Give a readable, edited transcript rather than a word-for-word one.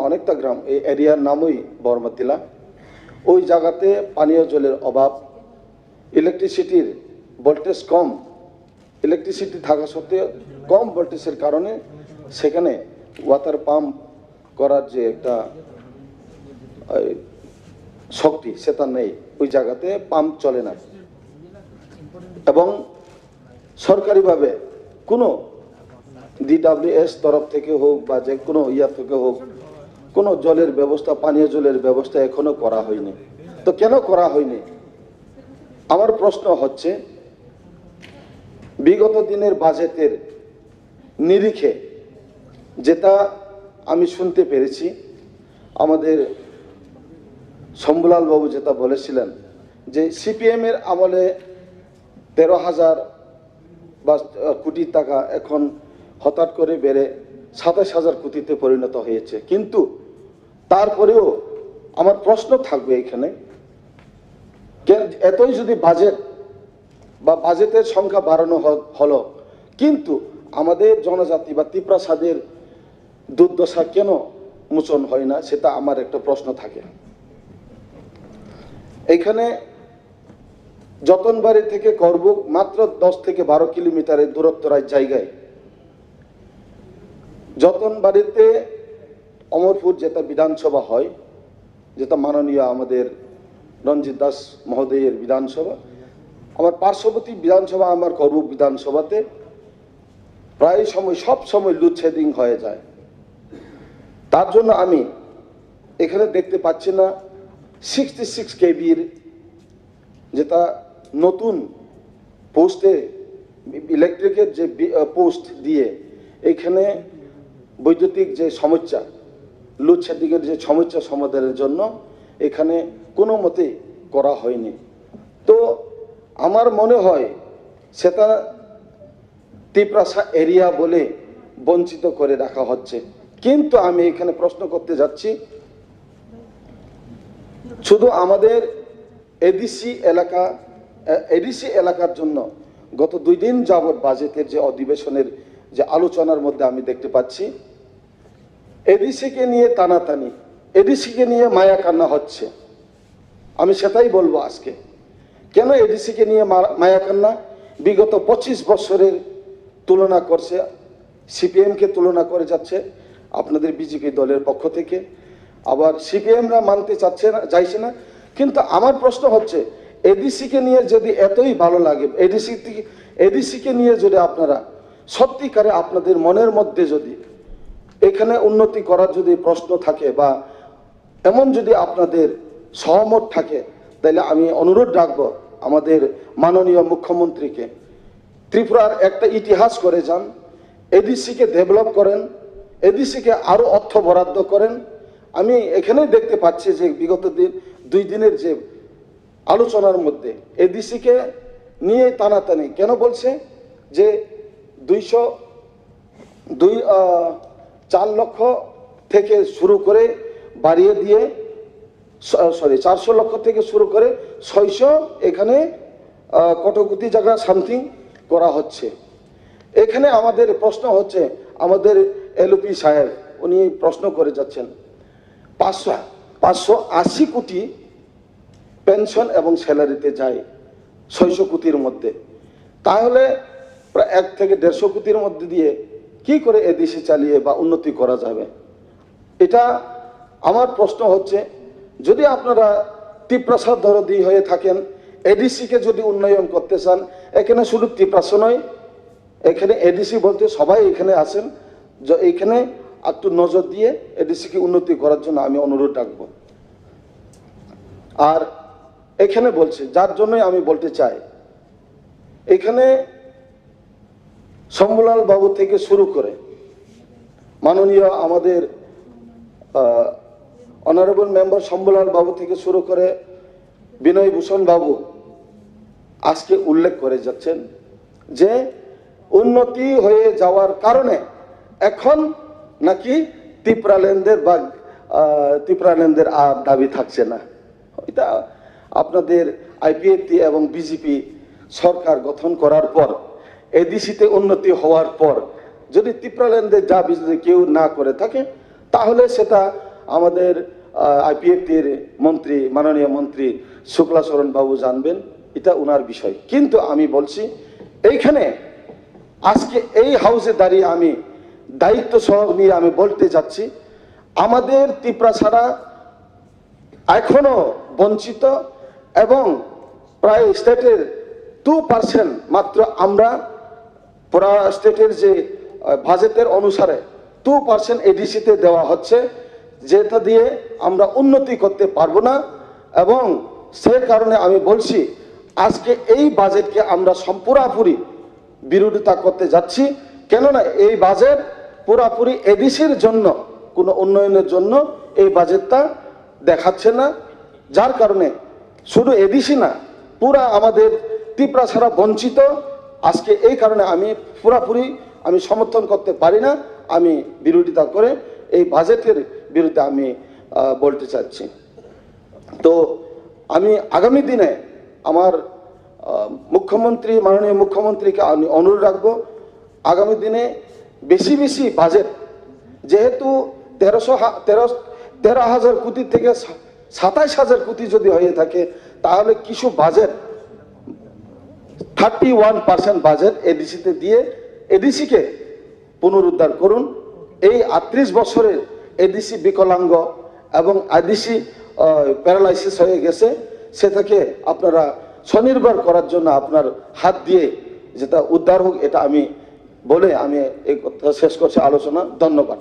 অনেকটা গ্রাম, এই এরিয়ার নামই বর্মাতিলা। ওই জায়গাতে পানীয় জলের অভাব, ইলেকট্রিসিটির ভোল্টেজ কম, ইলেকট্রিসিটি থাকা সত্ত্বেও কম ভোল্টেজের কারণে সেখানে ওয়াটার পাম্প করার যে একটা শক্তি সেটা নেই, ওই জায়গাতে পাম্প চলে না। এবং সরকারিভাবে কোনো DWS তরফ থেকে হোক বা যে কোনো ইয়া থেকে হোক কোনো জলের ব্যবস্থা, পানীয় জলের ব্যবস্থা এখনো করা হয়নি। তো কেন করা হয়নি? আমার প্রশ্ন হচ্ছে, বিগত দিনের বাজেটের নিরিখে যেটা আমি শুনতে পেরেছি, আমাদের শম্ভুলাল বাবু যেটা বলেছিলেন যে সিপিএমের আমলে 13,000 কোটি টাকা এখন হঠাৎ করে বেড়ে 27,000 কোটিতে পরিণত হয়েছে। কিন্তু তারপরেও আমার প্রশ্ন থাকবে এখানে, এতই যদি বাজেট বা বাজেটের সংখ্যা বাড়ানো হলো, কিন্তু আমাদের জনজাতি বা তিপ্রাসাদের দুর্দশা কেন মোচন হয় না, সেটা আমার একটা প্রশ্ন থাকে। এখানে যতনবাড়ি থেকে করবুক মাত্র 10 থেকে 12 কিলোমিটারের দূরত্বের জায়গায়, যতনবাড়িতে অমরপুর যেটা বিধানসভা হয়, যেটা মাননীয় আমাদের রঞ্জিত দাস মহোদয়ের বিধানসভা, আমার পার্শ্ববর্তী বিধানসভা আমার করবুক বিধানসভাতে প্রায় সময় সব সময় লোডশেডিং হয়ে যায়। তার জন্য আমি এখানে দেখতে পাচ্ছি না 66 কেবির যেটা নতুন পোস্টে ইলেকট্রিকের যে পোস্ট দিয়ে এখানে বৈদ্যুতিক যে সমস্যা, লোডশেডিংয়ের যে সমস্যা সমাধানের জন্য এখানে কোনো মতেই করা হয়নি। তো আমার মনে হয় সেটা তিপ্রাসা এরিয়া বলে বঞ্চিত করে রাখা হচ্ছে। কিন্তু আমি এখানে প্রশ্ন করতে যাচ্ছি, শুধু আমাদের এডিসি এলাকার জন্য গত 2 দিন যাবৎ বাজেটের যে অধিবেশনের যে আলোচনার মধ্যে আমি দেখতে পাচ্ছি এডিসিকে নিয়ে টানাটানি, এডিসিকে নিয়ে মায়া কান্না হচ্ছে। আমি সেটাই বলবো আজকে, কেন এডিসিকে নিয়ে মায়া কান্না? বিগত 25 বছরের তুলনা করছে, সিপিএমকে তুলনা করে যাচ্ছে আপনাদের বিজেপি দলের পক্ষ থেকে, আবার সিপিএমরা মানতে চাইছে না। কিন্তু আমার প্রশ্ন হচ্ছে, এডিসিকে নিয়ে যদি এতই ভালো লাগে, এডিসিকে নিয়ে যদি আপনারা সত্যিকারে আপনাদের মনের মধ্যে যদি এখানে উন্নতি করার যদি প্রশ্ন থাকে বা এমন যদি আপনাদের সহমত থাকে, তাহলে আমি অনুরোধ রাখবো আমাদের মাননীয় মুখ্যমন্ত্রীকে, ত্রিপুরার একটা ইতিহাস করে যান, এডিসিকে ডেভেলপ করেন, এডিসিকে আরো অর্থ বরাদ্দ করেন। আমি এখানে দেখতে পাচ্ছি যে বিগত 2 দিনের যে আলোচনার মধ্যে এডিসিকে নিয়ে টানাটানি কেন বলছে যে 4 লক্ষ থেকে শুরু করে বাড়িয়ে দিয়ে 400 লক্ষ থেকে শুরু করে 600 এখানে কটকুটি জায়গা সামথিং করা হচ্ছে। এখানে আমাদের প্রশ্ন হচ্ছে, আমাদের এলওপি সাহেব উনি প্রশ্ন করে যাচ্ছেন 580 কোটি পেনশন এবং স্যালারিতে যায় 600 কোটির মধ্যে, তাহলে প্রায় 1 থেকে 150 কোটির মধ্যে দিয়ে কি করে এডিসি চালিয়ে বা উন্নতি করা যাবে? এটা আমার প্রশ্ন হচ্ছে, যদি আপনারা তিপ্রাসা দরদি হয়ে থাকেন, এডিসিকে যদি উন্নয়ন করতে চান, এখানে শুধু তিপ্রাসা নয়, এখানে এডিসি বলতে সবাই এখানে আসেন, এইখানে একটু নজর দিয়ে এডিসিকে উন্নতি করার জন্য আমি অনুরোধ রাখবো। আর এখানে বলছে, যার জন্যই আমি বলতে চাই, এখানে শম্ভুলাল বাবু থেকে শুরু করে মাননীয় আমাদের অনারেবল মেম্বার শম্ভুলাল বাবু থেকে শুরু করে বিনয় ভূষণ বাবু আজকে উল্লেখ করে যাচ্ছেন যে উন্নতি হয়ে যাওয়ার কারণে এখন নাকি ত্রিপুরাল্যান্ডের আর দাবি থাকছে না। এটা আপনাদের আইপিএফটি এবং বিজেপি সরকার গঠন করার পর, এডিসিতে উন্নতি হওয়ার পর যদি ত্রিপুরাল্যান্ডের দাবি যদি কেউ না করে থাকে, তাহলে সেটা আমাদের আইপিএফটির মন্ত্রী, মাননীয় মন্ত্রী শুক্লাচরণ বাবু জানবেন, এটা ওনার বিষয়। কিন্তু আমি বলছি এইখানে আজকে এই হাউসে দাঁড়িয়ে আমি দায়িত্ব সহ নিয়ে আমি বলতে যাচ্ছি, আমাদের ত্রিপুরা এখনো বঞ্চিত এবং প্রায় স্টেটের 2% মাত্র, আমরা পুরা স্টেটের যে বাজেটের অনুসারে 2% এডিসিতে দেওয়া হচ্ছে, যেটা দিয়ে আমরা উন্নতি করতে পারবো না। এবং সে কারণে আমি বলছি আজকে এই বাজেটকে আমরা পুরাপুরি বিরোধিতা করতে যাচ্ছি। কেননা এই বাজেট পুরাপুরি এডিসির জন্য, কোনো উন্নয়নের জন্য এই বাজেটটা দেখাচ্ছে না। যার কারণে শুধু এডিসি না, পুরা আমাদের ত্রিপুরা বঞ্চিত। আজকে এই কারণে আমি পুরাপুরি আমি সমর্থন করতে পারি না, আমি বিরোধিতা করে এই বাজেটের বিরুদ্ধে আমি বলতে চাচ্ছি। তো আমি আগামী দিনে আমার মুখ্যমন্ত্রী, মাননীয় মুখ্যমন্ত্রীকে আমি অনুরোধ রাখবো, আগামী দিনে বেশি বেশি বাজেট, যেহেতু 13,000 কোটি থেকে 27,000 কোটি যদি হয়ে থাকে, তাহলে কিছু বাজেট 31% বাজেট এডিসিতে দিয়ে এডিসিকে পুনরুদ্ধার করুন। এই 38 বছরের এডিসি বিকলাঙ্গ এবং এডিসি প্যারালাইসিস হয়ে গেছে, সেটাকে আপনারা স্বনির্ভর করার জন্য আপনার হাত দিয়ে যেটা উদ্ধার হোক, এটা আমি বলে আমি এই কথা শেষ করছি আলোচনা। ধন্যবাদ।